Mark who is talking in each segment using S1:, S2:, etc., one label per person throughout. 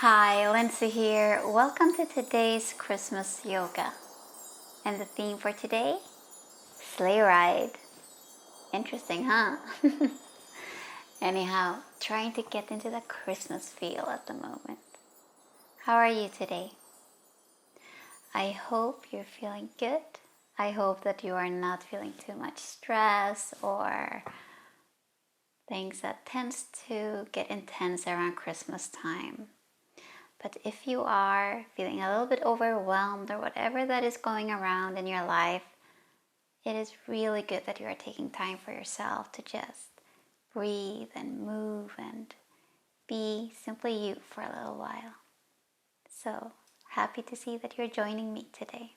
S1: Hi, Lendsy here. Welcome to today's Christmas yoga. And the theme for today? Sleigh ride. Interesting, huh? Anyhow, trying to get into the Christmas feel at the moment. How are you today? I hope you're feeling good. I hope that you are not feeling too much stress or things that tends to get intense around Christmas time. But if you are feeling a little bit overwhelmed or whatever that is going around in your life, it is really good that you are taking time for yourself to just breathe and move and be simply you for a little while. So happy to see that you're joining me today.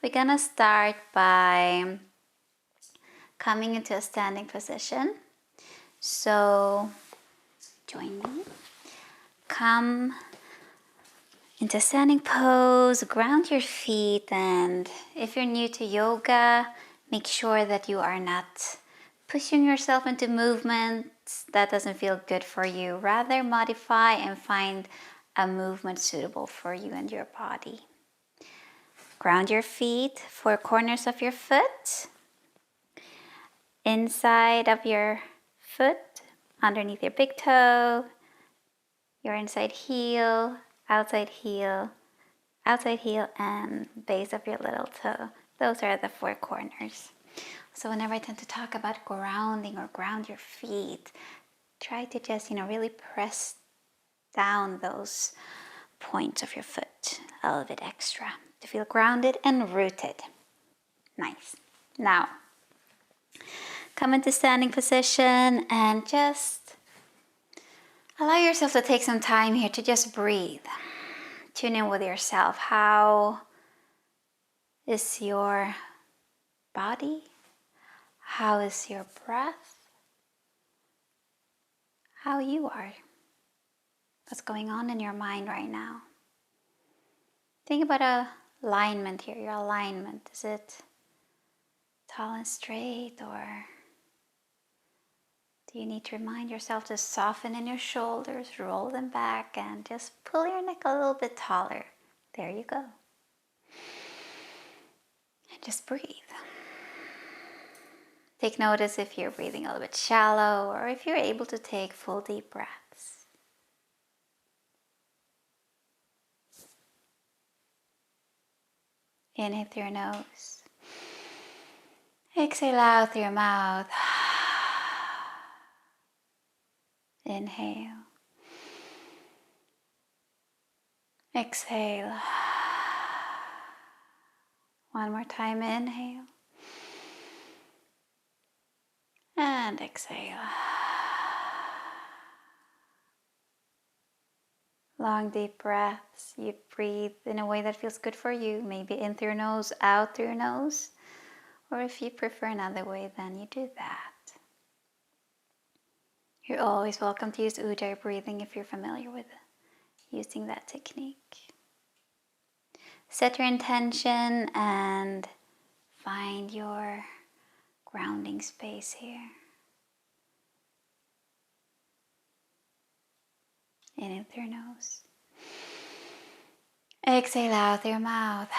S1: We're gonna start by coming into a standing position. So join me. Come into standing pose, ground your feet, and if you're new to yoga, make sure that you are not pushing yourself into movements that doesn't feel good for you. Rather modify and find a movement suitable for you and your body. Ground your feet, four corners of your foot, inside of your foot, underneath your big toe, your inside heel, outside heel, and base of your little toe. Those are the four corners. So whenever I tend to talk about grounding or ground your feet, try to just, really press down those points of your foot a little bit extra to feel grounded and rooted. Nice. Now, come into standing position and just allow yourself to take some time here to just breathe. Tune in with yourself. How is your body? How is your breath? How you are? What's going on in your mind right now? Think about alignment here, your alignment. Is it tall and straight, or do you need to remind yourself to soften in your shoulders, roll them back, and just pull your neck a little bit taller? There you go. And just breathe. Take notice if you're breathing a little bit shallow or if you're able to take full deep breaths. Inhale through your nose. Exhale out through your mouth. Inhale. Exhale. One more time, inhale. And exhale. Long deep breaths. You breathe in a way that feels good for you. Maybe in through your nose, out through your nose. Or if you prefer another way, then you do that. You're always welcome to use Ujjayi breathing if you're familiar with using that technique. Set your intention and find your grounding space here. Inhale through your nose. Exhale out through your mouth.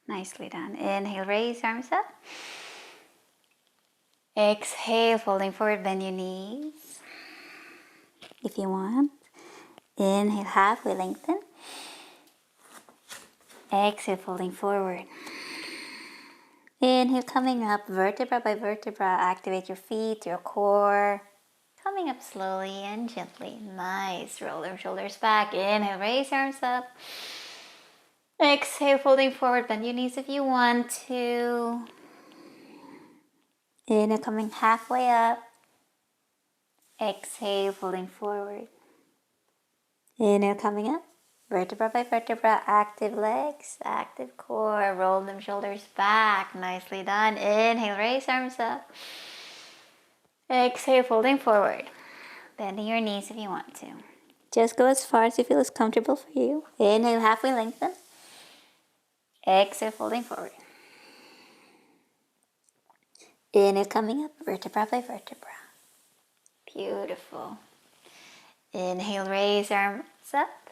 S1: Nicely done. Inhale, raise arms up. Exhale, folding forward, bend your knees. If you want. Inhale, halfway lengthen. Exhale, folding forward. Inhale, coming up, vertebra by vertebra. Activate your feet, your core. Coming up slowly and gently. Nice. Roll your shoulders back. Inhale, raise arms up. Exhale, folding forward. Bend your knees if you want to. Inhale, coming halfway up. Exhale, folding forward. Inhale, coming up. Vertebra by vertebra. Active legs, active core. Roll them shoulders back. Nicely done. Inhale, raise arms up. Exhale, folding forward. Bending your knees if you want to. Just go as far as you feel is comfortable for you. Inhale, halfway lengthen. Exhale, folding forward. Inhale, coming up, vertebra by vertebra. Beautiful. Inhale, raise arms up.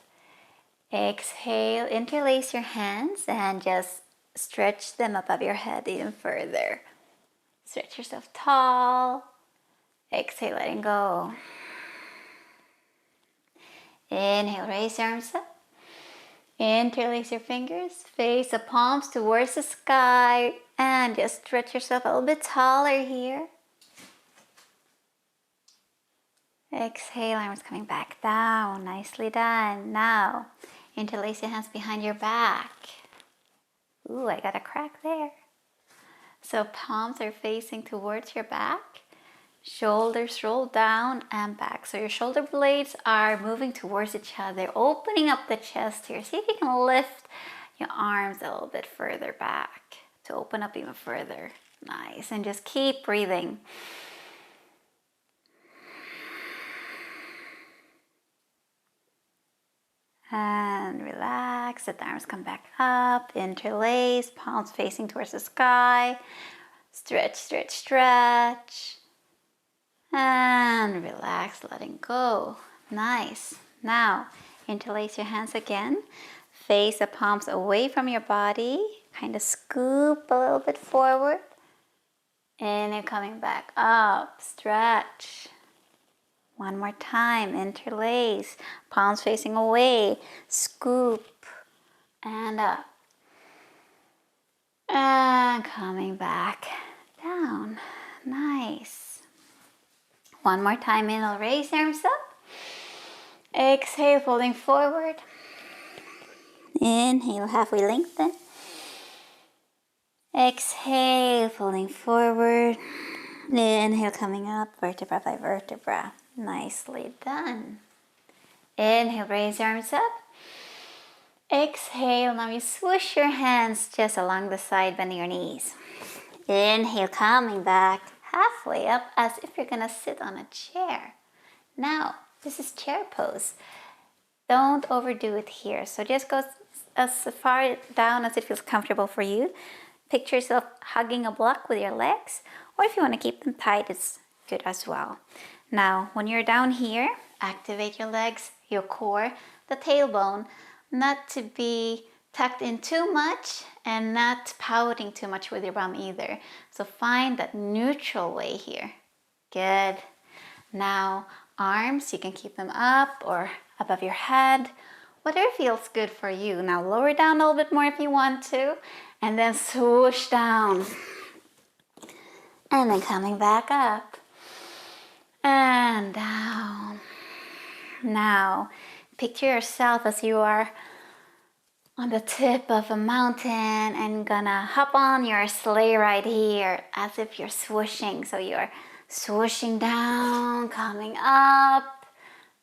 S1: Exhale, interlace your hands and just stretch them above your head even further. Stretch yourself tall. Exhale, letting go. Inhale, raise your arms up. Interlace your fingers, face the palms towards the sky, and just stretch yourself a little bit taller here. Exhale, arms coming back down. Nicely done. Now, interlace your hands behind your back. Ooh, I got a crack there. So palms are facing towards your back. Shoulders roll down and back. So your shoulder blades are moving towards each other, opening up the chest here. See if you can lift your arms a little bit further back to open up even further. Nice. And just keep breathing. And relax. Let the arms come back up. Interlace. Palms facing towards the sky. Stretch, stretch, stretch. And relax, letting go. Nice. Now, interlace your hands again. Face the palms away from your body. Kind of scoop a little bit forward. And you're coming back up. Stretch. One more time. Interlace. Palms facing away. Scoop. And up. And coming back down. Nice. One more time, inhale, raise your arms up. Exhale, folding forward. Inhale, halfway lengthen. Exhale, folding forward. Inhale, coming up, vertebra by vertebra. Nicely done. Inhale, raise your arms up. Exhale, now you swoosh your hands just along the side, bending your knees. Inhale, coming back. Halfway up as if you're gonna sit on a chair. Now, this is chair pose. Don't overdo it here. So just go as far down as it feels comfortable for you. Picture yourself hugging a block with your legs, or if you want to keep them tight, it's good as well. Now, when you're down here, activate your legs, your core, the tailbone, not to be tucked in too much and not pouting too much with your bum either. So find that neutral way here. Good. Now, arms, you can keep them up or above your head, whatever feels good for you. Now, lower down a little bit more if you want to, and then swoosh down. And then coming back up. And down. Now, picture yourself as you are on the tip of a mountain and gonna hop on your sleigh ride here as if you're swooshing. So you're swooshing down, coming up,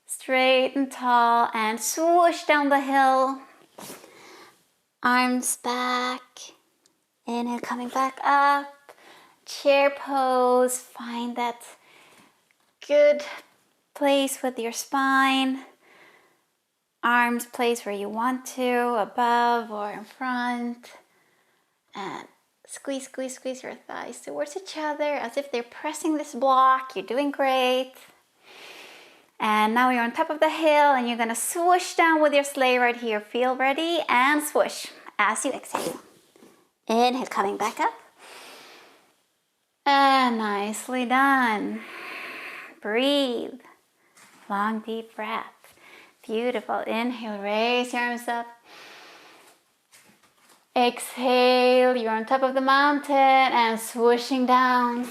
S1: straight and tall, and swoosh down the hill. Arms back, inhale, coming back up. Chair pose, find that good place with your spine. Arms place where you want to, above or in front. And squeeze, squeeze, squeeze your thighs towards each other as if they're pressing this block. You're doing great. And now you're on top of the hill and you're gonna swoosh down with your sleigh right here. Feel ready and swoosh as you exhale. Inhale, coming back up. And nicely done. Breathe. Long, deep breath. Beautiful. Inhale, raise your arms up. Exhale, you're on top of the mountain and swooshing down.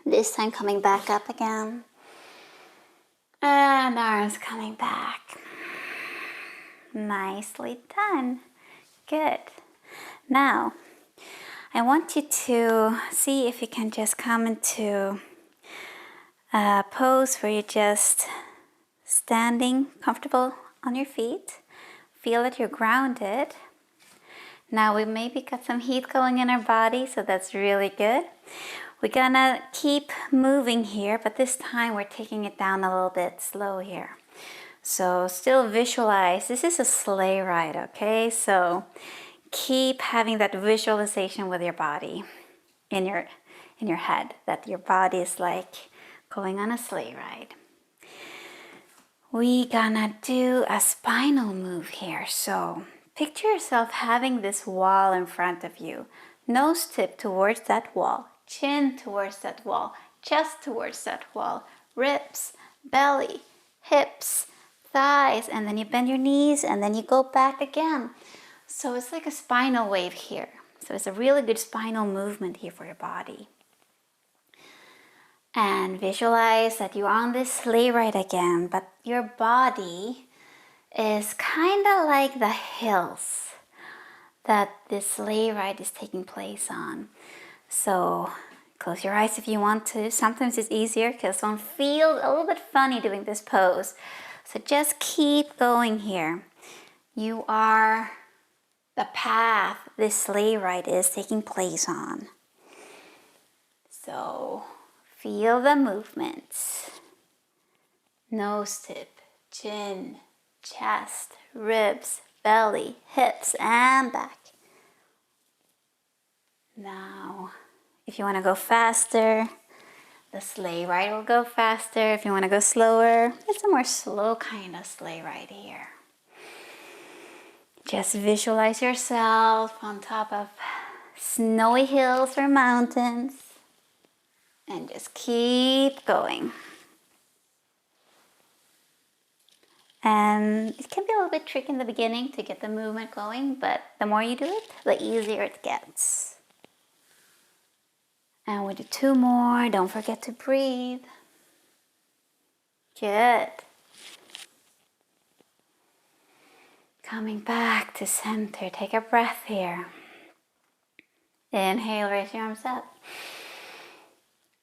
S1: This time coming back up again. And arms coming back. Nicely done. Good. Now, I want you to see if you can just come into a pose where you're just standing comfortable on your feet. Feel that you're grounded. Now we maybe got some heat going in our body, so that's really good. We're gonna keep moving here, but this time we're taking it down a little bit slow here. So still visualize, this is a sleigh ride, okay? So keep having that visualization with your body in your head, that your body is like going on a sleigh ride. we gonna do a spinal move here. So picture yourself having this wall in front of you. Nose tip towards that wall, chin towards that wall, chest towards that wall, ribs, belly, hips, thighs, and then you bend your knees and then you go back again. So it's like a spinal wave here. So it's a really good spinal movement here for your body. And visualize that you're on this sleigh ride again, but your body is kind of like the hills that this sleigh ride is taking place on. So close your eyes if you want to. Sometimes it's easier because one feels a little bit funny doing this pose. So just keep going here. You are the path this sleigh ride is taking place on. So feel the movements. Nose tip, chin, chest, ribs, belly, hips, and back. Now, if you want to go faster, the sleigh ride will go faster. If you want to go slower, it's a more slow kind of sleigh ride here. Just visualize yourself on top of snowy hills or mountains. And just keep going. And it can be a little bit tricky in the beginning to get the movement going, but the more you do it, the easier it gets. And we do 2 more. Don't forget to breathe. Good. Coming back to center. Take a breath here. Inhale, raise your arms up.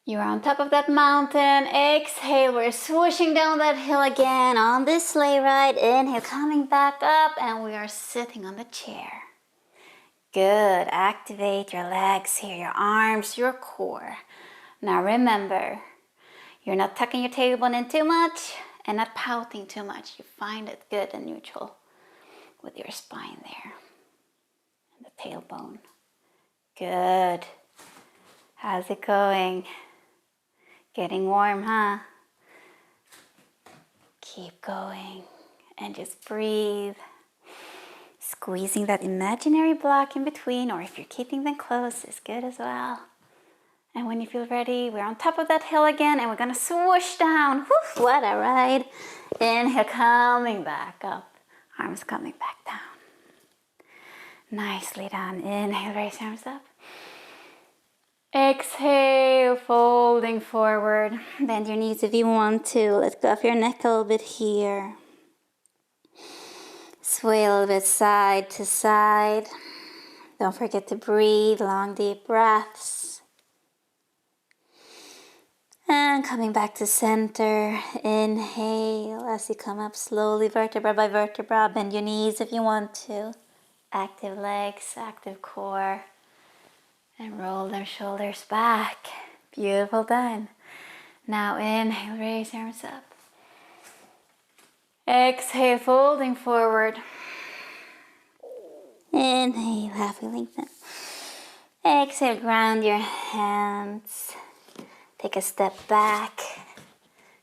S1: You're on top of that mountain. Exhale, we're swooshing down that hill again on this sleigh ride. Inhale, coming back up, and we are sitting on the chair. Good. Activate your legs here, your arms, your core. Now remember, you're not tucking your tailbone in too much and not pouting too much. You find it good and neutral with your spine there and the tailbone. Good. How's it going? Getting warm, huh? Keep going and just breathe. Squeezing that imaginary block in between, or if you're keeping them close, is good as well. And when you feel ready, we're on top of that hill again and we're gonna swoosh down. Whew, what a ride. Inhale, coming back up. Arms coming back down. Nicely done. Inhale, raise your arms up. Exhale, folding forward. Bend your knees if you want to. Let go of your neck a little bit here. Sway a little bit side to side. Don't forget to breathe, long deep breaths. And coming back to center. Inhale as you come up slowly, vertebra by vertebra. Bend your knees if you want to. Active legs, active core. And roll their shoulders back. Beautiful done. Now inhale, raise your arms up. Exhale, folding forward. Inhale, halfway lengthen. Exhale, ground your hands. Take a step back.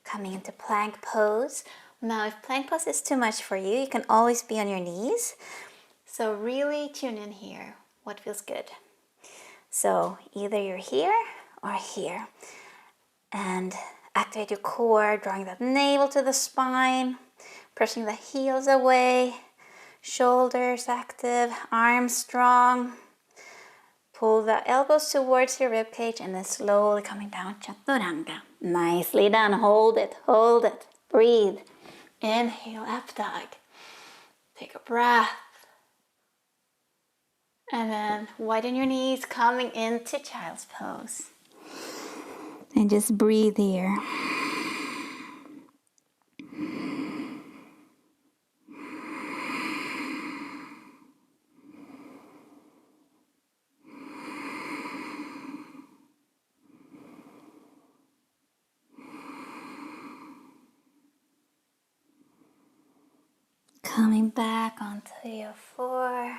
S1: Coming into plank pose. Now if plank pose is too much for you, you can always be on your knees. So really tune in here. What feels good? So either you're here or here. And activate your core, drawing that navel to the spine, pressing the heels away, shoulders active, arms strong. Pull the elbows towards your ribcage and then slowly coming down, Chaturanga. Nicely done. Hold it, hold it. Breathe. Inhale, up dog. Take a breath. And then widen your knees, coming into child's pose. And just breathe here. Coming back onto your floor.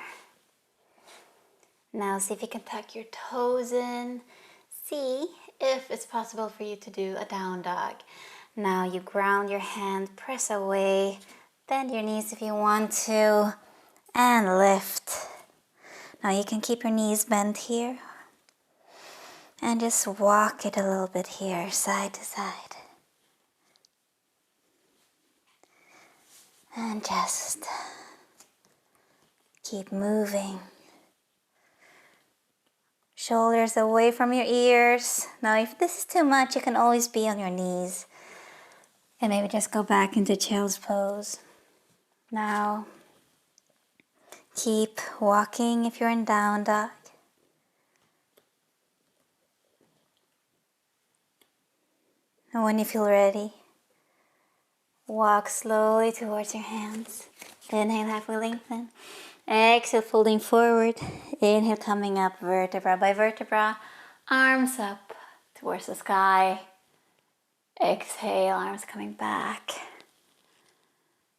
S1: Now see if you can tuck your toes in. See if it's possible for you to do a down dog. Now you ground your hand, press away, bend your knees if you want to, and lift. Now you can keep your knees bent here and just walk it a little bit here, side to side. And just keep moving. Shoulders away from your ears. Now if this is too much, you can always be on your knees. And maybe just go back into child's pose. Now, keep walking if you're in down dog. And when you feel ready, walk slowly towards your hands. Inhale, halfway lengthen. Exhale, folding forward. Inhale, coming up vertebra by vertebra. Arms up towards the sky. Exhale, arms coming back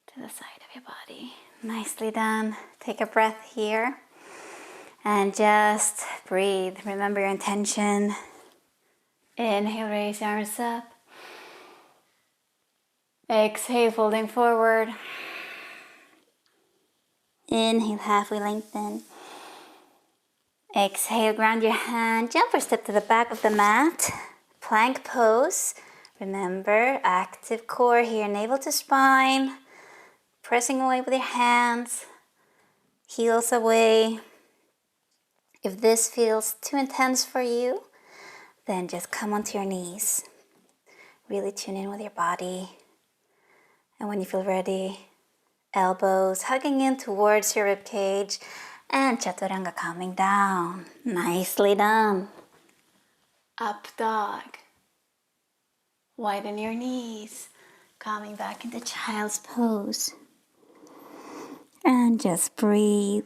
S1: to the side of your body. Nicely done. Take a breath here. And just breathe. Remember your intention. Inhale, raise your arms up. Exhale, folding forward. Inhale, halfway lengthen. Exhale, ground your hand. Jump or step to the back of the mat. Plank pose. Remember, active core here, navel to spine. Pressing away with your hands. Heels away. If this feels too intense for you, then just come onto your knees. Really tune in with your body. And when you feel ready, elbows hugging in towards your rib cage and chaturanga coming down. Nicely done. Up dog. Widen your knees. Coming back into child's pose. And just breathe.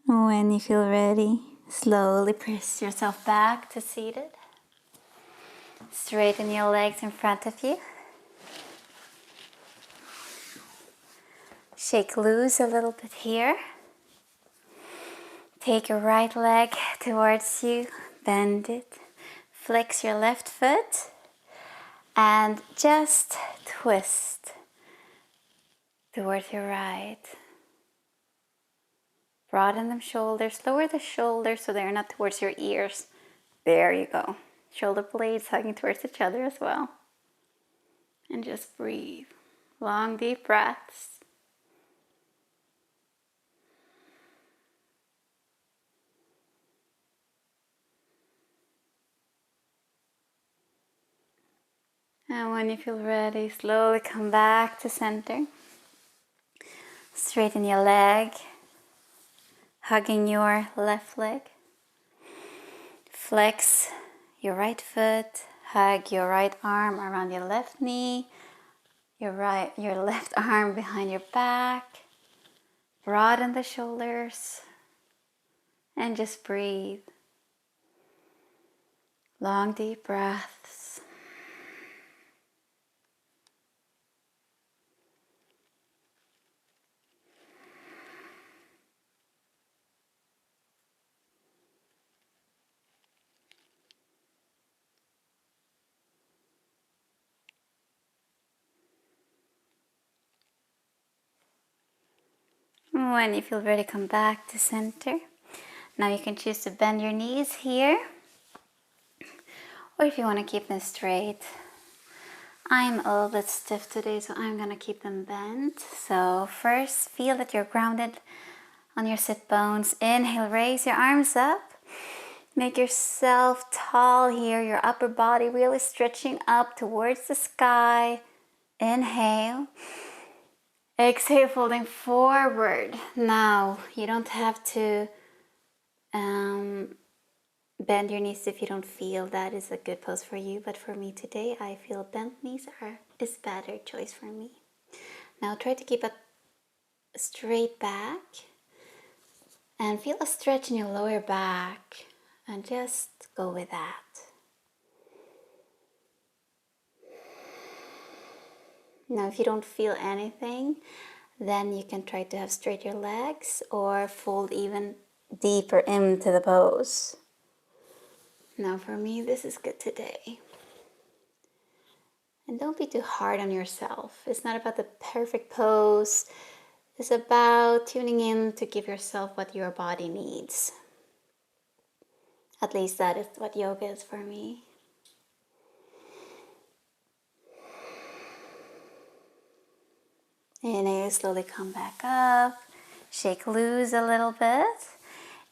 S1: When you feel ready, slowly press yourself back to seated. Straighten your legs in front of you. Shake loose a little bit here. Take your right leg towards you, bend it. Flex your left foot and just twist towards your right. Broaden the shoulders, lower the shoulders so they're not towards your ears. There you go. Shoulder blades hugging towards each other as well. And just breathe. Long, deep breaths. And when you feel ready, slowly come back to center. Straighten your leg, hugging your left leg. Flex your right foot, hug your right arm around your left knee, your left arm behind your back. Broaden the shoulders and just breathe. Long, deep breaths. When you feel ready, come back to center. Now you can choose to bend your knees here, or if you want to keep them straight. I'm a little bit stiff today, so I'm going to keep them bent. So first, feel that you're grounded on your sit bones. Inhale, raise your arms up. Make yourself tall here, your upper body really stretching up towards the sky. Inhale. Exhale, folding forward. Now, you don't have to bend your knees if you don't feel that is a good pose for you. But for me today, I feel bent knees is a better choice for me. Now, try to keep a straight back and feel a stretch in your lower back. And just go with that. Now, if you don't feel anything, then you can try to have straight your legs or fold even deeper into the pose. Now, for me, this is good today. And don't be too hard on yourself. It's not about the perfect pose. It's about tuning in to give yourself what your body needs. At least that is what yoga is for me. Inhale, slowly come back up. Shake loose a little bit.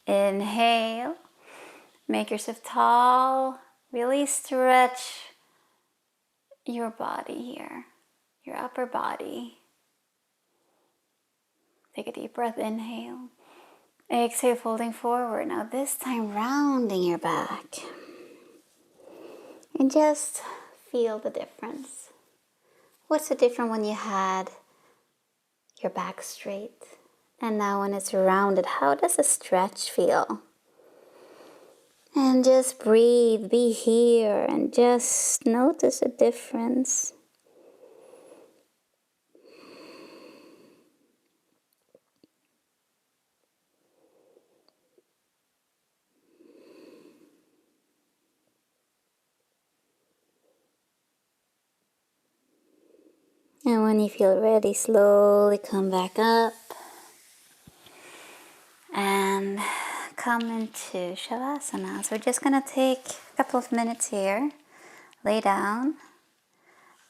S1: Inhale. Make yourself tall. Really stretch your body here, your upper body. Take a deep breath. Inhale. Exhale, folding forward. Now this time rounding your back. And just feel the difference. What's the difference when you had your back straight? And now when it's rounded, how does the stretch feel? And just breathe, be here, and just notice the difference. And when you feel ready, slowly come back up and come into Shavasana. So we're just going to take a couple of minutes here, lay down,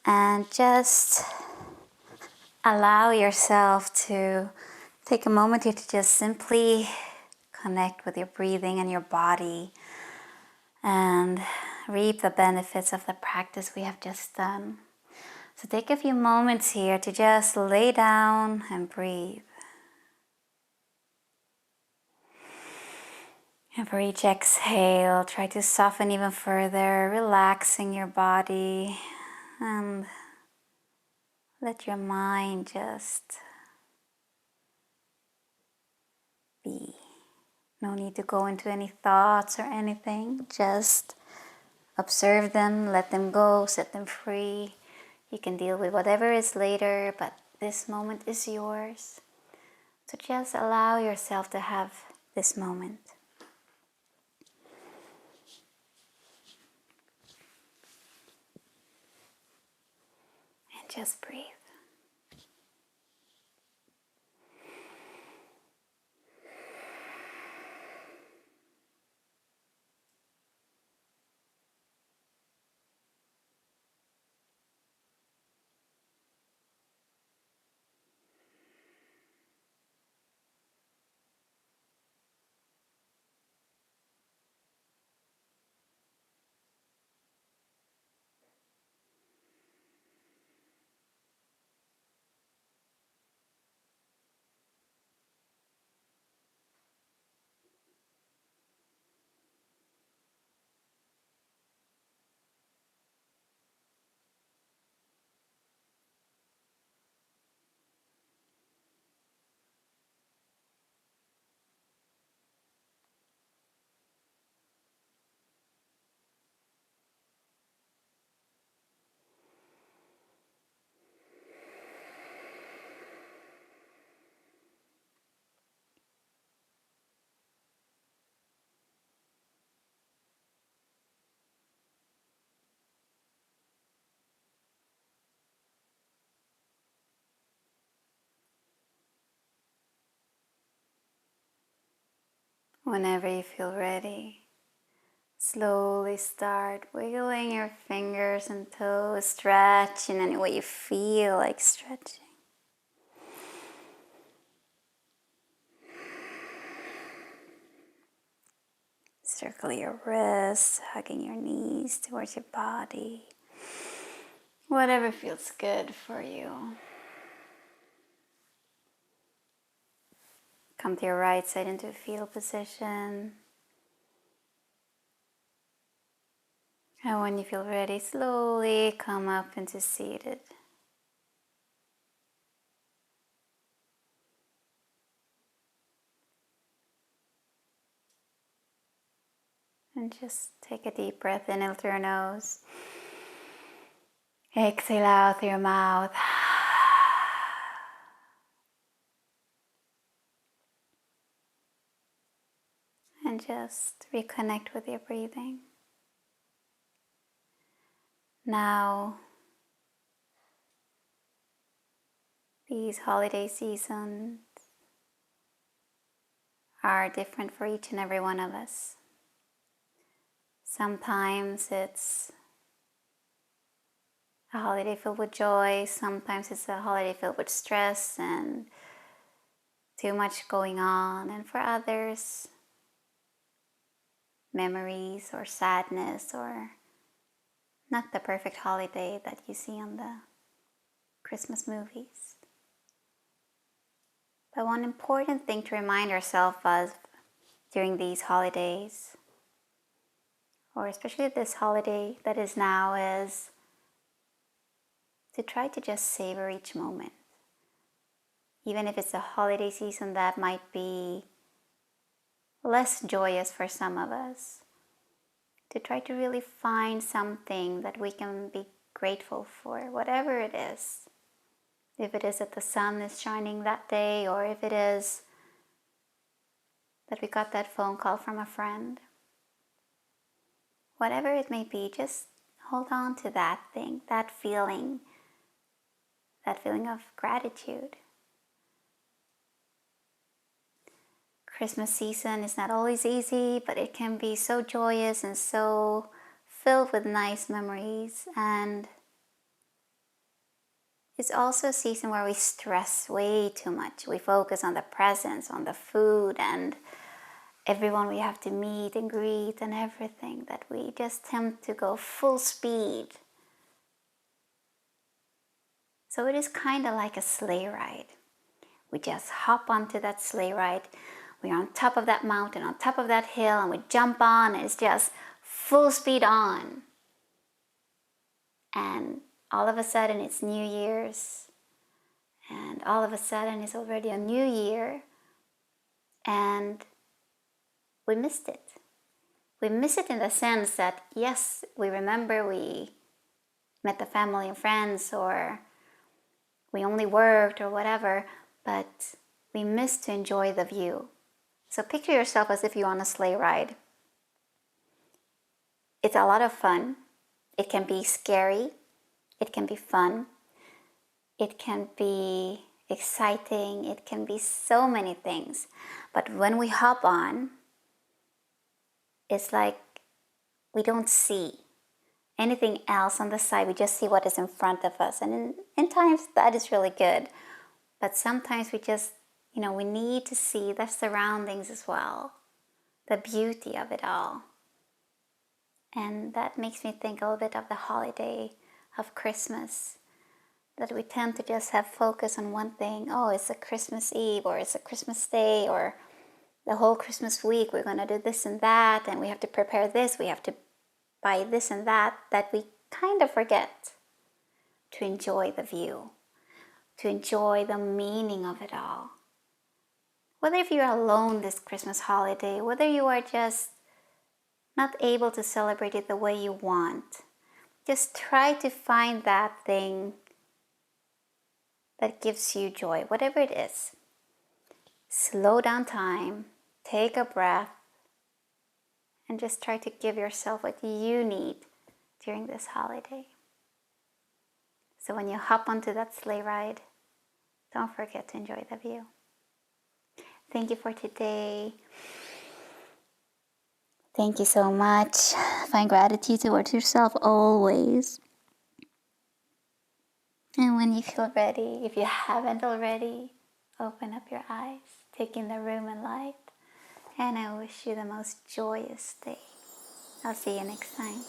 S1: and just allow yourself to take a moment here to just simply connect with your breathing and your body and reap the benefits of the practice we have just done. So take a few moments here to just lay down and breathe. And for each exhale, try to soften even further, relaxing your body, and let your mind just be. No need to go into any thoughts or anything. Just observe them, let them go, set them free. You can deal with whatever is later, but this moment is yours. So just allow yourself to have this moment. And just breathe. Whenever you feel ready, slowly start wiggling your fingers and toes, stretch in any way you feel like stretching. Circle your wrists, hugging your knees towards your body. Whatever feels good for you. Come to your right side into a fetal position. And when you feel ready, slowly come up into seated. And just take a deep breath in through your nose. Exhale out through your mouth. And just reconnect with your breathing. Now, these holiday seasons are different for each and every one of us. Sometimes it's a holiday filled with joy, sometimes it's a holiday filled with stress and too much going on, and for others, memories or sadness or not the perfect holiday that you see on the Christmas movies. But one important thing to remind ourselves of during these holidays, or especially this holiday that is now, is to try to just savor each moment. Even if it's a holiday season that might be less joyous for some of us, to try to really find something that we can be grateful for, whatever it is. If it is that the sun is shining that day, or if it is that we got that phone call from a friend. Whatever it may be, just hold on to that thing, that feeling of gratitude. Christmas season is not always easy, but it can be so joyous and so filled with nice memories. And it's also a season where we stress way too much. We focus on the presents, on the food, and everyone we have to meet and greet and everything, that we just tend to go full speed. So it is kind of like a sleigh ride. We just hop onto that sleigh ride. We're on top of that mountain, on top of that hill, and we jump on, and it's just full speed on. And all of a sudden it's New Year's, and all of a sudden it's already a new year, and we missed it. We miss it in the sense that, yes, we remember we met the family and friends, or we only worked or whatever, but we miss to enjoy the view. So picture yourself as if you're on a sleigh ride. It's a lot of fun. It can be scary. It can be fun. It can be exciting. It can be so many things. But when we hop on, it's like we don't see anything else on the side. We just see what is in front of us. And in times that is really good. But sometimes we just, we need to see the surroundings as well. The beauty of it all. And that makes me think a little bit of the holiday of Christmas. That we tend to just have focus on one thing. Oh, it's a Christmas Eve, or it's a Christmas Day, or the whole Christmas week we're going to do this and that, and we have to prepare this, we have to buy this and that we kind of forget to enjoy the view, to enjoy the meaning of it all. Whether if you're alone this Christmas holiday, whether you are just not able to celebrate it the way you want, just try to find that thing that gives you joy, whatever it is. Slow down time, take a breath, and just try to give yourself what you need during this holiday. So when you hop onto that sleigh ride, don't forget to enjoy the view. Thank you for today. Thank you so much. Find gratitude towards yourself always. And when you feel ready, if you haven't already, open up your eyes, take in the room and light. And I wish you the most joyous day. I'll see you next time.